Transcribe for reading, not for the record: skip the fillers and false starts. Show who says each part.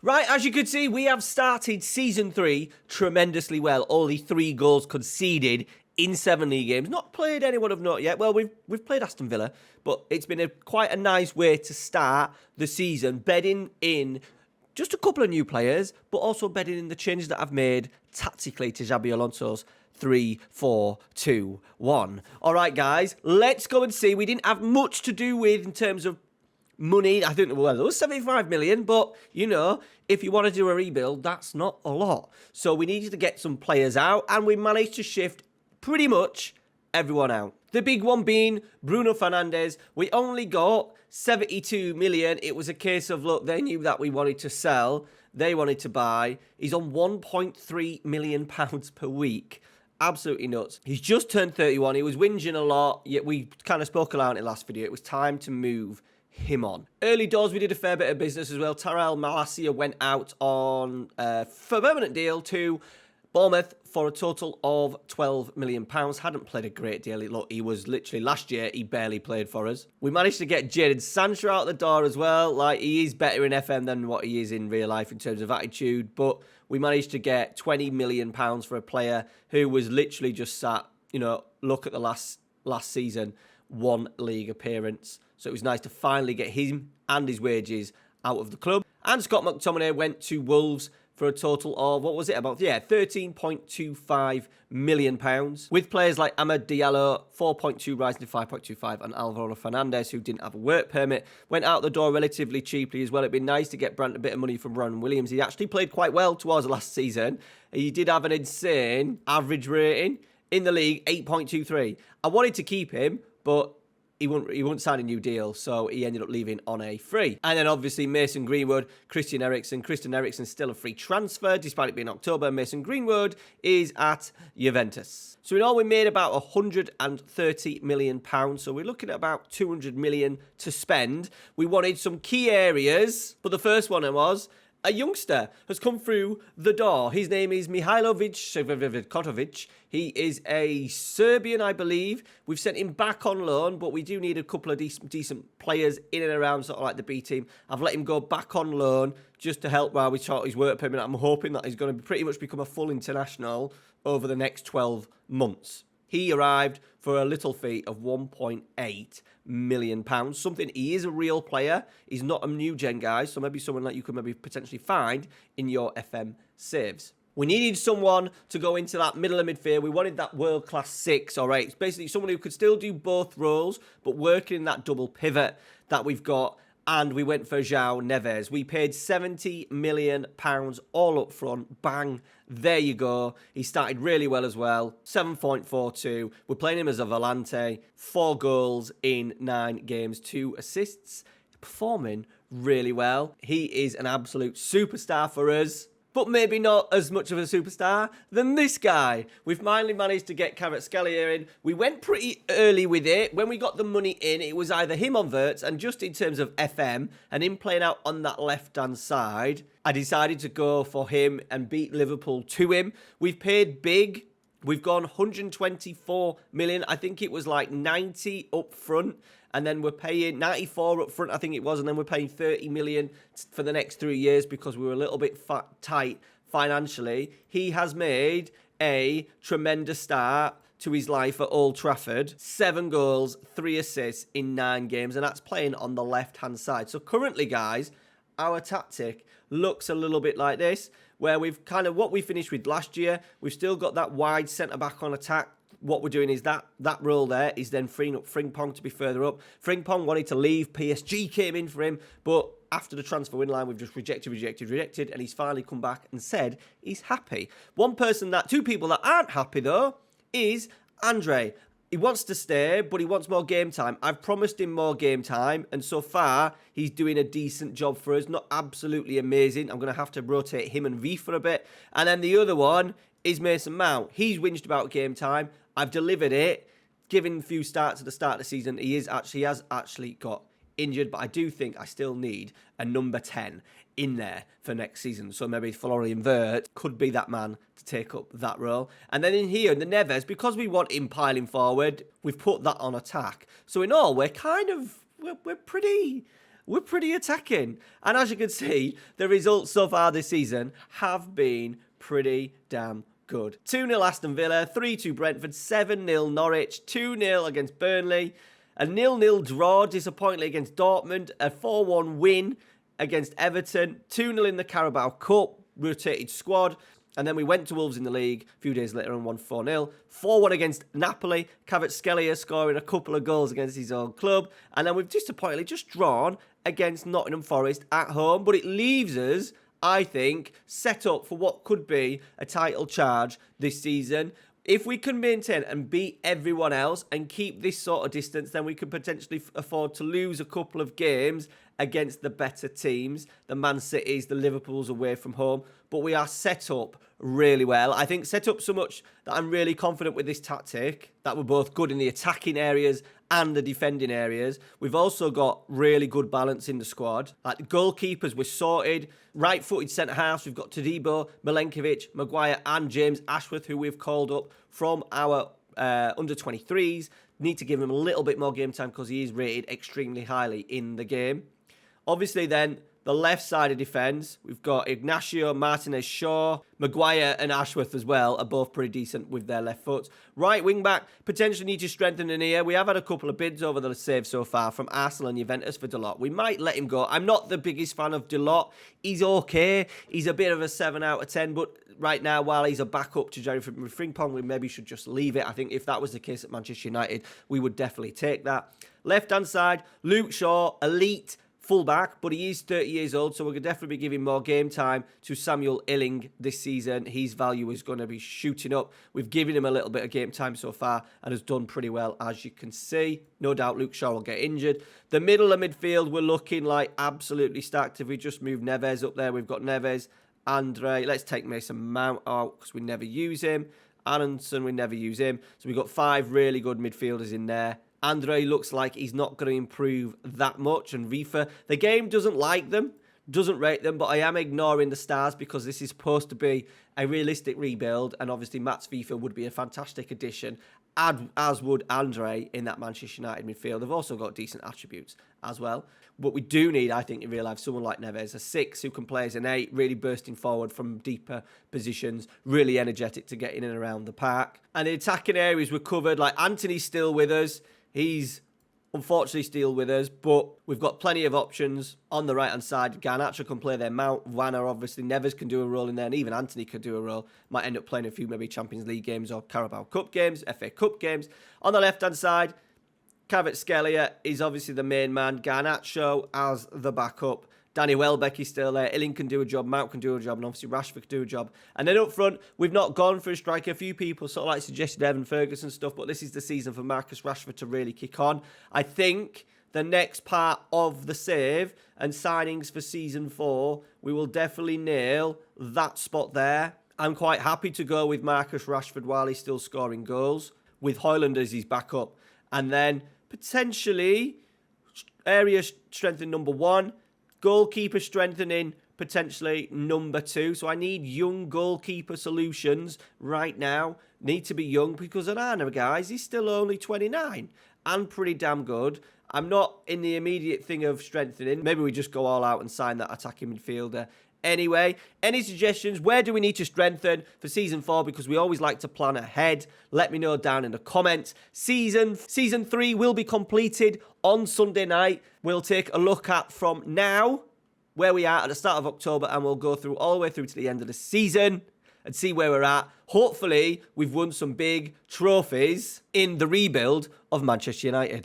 Speaker 1: Right, as you can see, we have started Season 3 tremendously well. Only 3 goals conceded in 7 league games. Not played anyone of note yet. Well, we've played Aston Villa, but it's been quite a nice way to start the season, bedding in just a couple of new players, but also bedding in the changes that I've made tactically to Xabi Alonso's 3-4-2-1. All right, guys, let's go and see. We didn't have much to do with in terms of money. I think, well, there was 75 million, but, you know, if you want to do a rebuild, that's not a lot. So we needed to get some players out, and we managed to shift pretty much everyone out. The big one being Bruno Fernandes. We only got 72 million. It was a case of, look, they knew that we wanted to sell. They wanted to buy. He's on £1.3 million per week. Absolutely nuts. He's just turned 31. He was whinging a lot, yet we kind of spoke about it in the last video. It was time to move him on. Early doors, we did a fair bit of business as well. Tyrell Malacia went out on for a permanent deal to Bournemouth for a total of £12 million. Hadn't played a great deal. Look, he was literally, last year, he barely played for us. We managed to get Jadon Sancho out the door as well. Like, he is better in FM than what he is in real life in terms of attitude, but we managed to get £20 million for a player who was literally just sat, you know, look at the last season, 1 league appearance. So it was nice to finally get him and his wages out of the club. And Scott McTominay went to Wolves for a total of, what was it, about, £13.25 million. With players like Amad Diallo, 4.2 rising to 5.25, and Alvaro Fernandez, who didn't have a work permit, went out the door relatively cheaply as well. It'd been nice to get Brent a bit of money from Brandon Williams. He actually played quite well towards the last season. He did have an insane average rating in the league, 8.23. I wanted to keep him, but he wouldn't sign a new deal, so he ended up leaving on a free. And then obviously Mason Greenwood, Christian Eriksen's still a free transfer, despite it being October. Mason Greenwood is at Juventus. So in all, we made about £130 million, so we're looking at about 200 million to spend. We wanted some key areas, but the first one was a youngster has come through the door. His name is Mihailovic Kotovic. He is a Serbian, I believe. We've sent him back on loan, but we do need a couple of decent players in and around sort of like the B team. I've let him go back on loan just to help while we sort his work permit. I'm hoping that he's going to pretty much become a full international over the next 12 months. He arrived for a little fee of £1.8 million. Something, he is a real player. He's not a new gen guy, so maybe someone that you could maybe potentially find in your FM saves. We needed someone to go into that middle of midfield. We wanted that world-class 6, all right? It's basically someone who could still do both roles, but working in that double pivot that we've got. And we went for João Neves. We paid £70 million all up front. Bang. There you go. He started really well as well. 7.42. We're playing him as a volante. 4 goals in 9 games. 2 assists. Performing really well. He is an absolute superstar for us, but maybe not as much of a superstar than this guy. We've finally managed to get Kvaratskhelia in. We went pretty early with it. When we got the money in, it was either him on Verts, and just in terms of FM, and him playing out on that left-hand side, I decided to go for him and beat Liverpool to him. We've paid big. We've gone 124 million. I think it was like 90 up front. And then we're paying 94 up front, I think it was. And then we're paying 30 million for the next 3 years because we were a little bit tight financially. He has made a tremendous start to his life at Old Trafford. 7 goals, 3 assists in 9 games. And that's playing on the left-hand side. So currently, guys, our tactic looks a little bit like this, where we've kind of what we finished with last year. We've still got that wide centre-back on attack. What we're doing is that role there is then freeing up Frimpong to be further up. Frimpong wanted to leave. PSG came in for him, but after the transfer win line, we've just rejected, and he's finally come back and said he's happy. 2 people that aren't happy, though, is Andre. He wants to stay, but he wants more game time. I've promised him more game time, and so far, he's doing a decent job for us. Not absolutely amazing. I'm going to have to rotate him and V for a bit. And then the other one is Mason Mount. He's whinged about game time. I've delivered it, given a few starts at the start of the season. He has actually got injured, but I do think I still need a number 10 in there for next season. So maybe Florian Wirtz could be that man to take up that role. And then in here, in the Neves, because we want him piling forward, we've put that on attack. So in all, we're pretty we're pretty attacking. And as you can see, the results so far this season have been pretty damn good. 2-0 Aston Villa, 3-2 Brentford, 7-0 Norwich, 2-0 against Burnley, a 0-0 draw, disappointingly, against Dortmund, a 4-1 win against Everton, 2-0 in the Carabao Cup, rotated squad, and then we went to Wolves in the league a few days later and won 4-0. 4-1 against Napoli, Kvaratskhelia scoring a couple of goals against his own club, and then we've disappointingly just drawn against Nottingham Forest at home, but it leaves us, I think, set up for what could be a title charge this season. If we can maintain and beat everyone else and keep this sort of distance, then we could potentially afford to lose a couple of games against the better teams, the Man Cities, the Liverpools away from home. But we are set up really well. I think set up so much that I'm really confident with this tactic, that we're both good in the attacking areas and the defending areas. We've also got really good balance in the squad. Like the goalkeepers, we're sorted. Right-footed centre-halves, we've got Todibo, Milenkovic, Maguire and James Ashworth, who we've called up from our under-23s. Need to give him a little bit more game time because he is rated extremely highly in the game. Obviously then, the left side of defence, we've got Ignacio, Martinez, Shaw, Maguire and Ashworth as well are both pretty decent with their left foots. Right wing back, potentially need to strengthen in here. We have had a couple of bids over the save so far from Arsenal and Juventus for Dalot. We might let him go. I'm not the biggest fan of Dalot. He's okay. He's a bit of a 7 out of 10, but right now, while he's a backup to Jerry Frimpong, we maybe should just leave it. I think if that was the case at Manchester United, we would definitely take that. Left-hand side, Luke Shaw, elite fullback, but he is 30 years old, so we're going to definitely be giving more game time to Samuel Illing this season. His value is going to be shooting up. We've given him a little bit of game time so far and has done pretty well, as you can see. No doubt Luke Shaw will get injured. The middle of midfield, we're looking like absolutely stacked. If we just move Neves up there, we've got Neves, Andre. Let's take Mason Mount out because we never use him. Aronson, we never use him. So we've got 5 really good midfielders in there. Andre looks like he's not going to improve that much. And Rifa, the game doesn't like them, doesn't rate them, but I am ignoring the stars because this is supposed to be a realistic rebuild. And obviously, Mats Rifa would be a fantastic addition, as would Andre in that Manchester United midfield. They've also got decent attributes as well. But we do need, I think, in real life, someone like Neves, a 6 who can play as an 8, really bursting forward from deeper positions, really energetic to get in and around the park. And the attacking areas were covered. Like Anthony's still with us. He's unfortunately still with us, but we've got plenty of options on the right-hand side. Garnacho can play there. Mount, Vanna, obviously. Neves can do a role in there, and even Anthony could do a role. Might end up playing a few maybe Champions League games or Carabao Cup games, FA Cup games. On the left-hand side, Kvaratskhelia is obviously the main man. Garnacho as the backup. Danny Welbeck is still there. Illing can do a job. Mount can do a job. And obviously Rashford can do a job. And then up front, we've not gone for a striker. A few people sort of like suggested Evan Ferguson stuff. But this is the season for Marcus Rashford to really kick on. I think the next part of the save and signings for season 4, we will definitely nail that spot there. I'm quite happy to go with Marcus Rashford while he's still scoring goals. With Højlund as his backup. And then potentially area strengthening number 1. Goalkeeper strengthening, potentially number 2. So I need young goalkeeper solutions right now. Need to be young because Onana, guys, he's still only 29 and pretty damn good. I'm not in the immediate thing of strengthening. Maybe we just go all out and sign that attacking midfielder. Anyway, any suggestions? Where do we need to strengthen for season 4? Because we always like to plan ahead. Let me know down in the comments. Season 3 will be completed on Sunday night. We'll take a look at from now where we are at the start of October, and we'll go through all the way through to the end of the season and see where we're at. Hopefully, we've won some big trophies in the rebuild of Manchester United.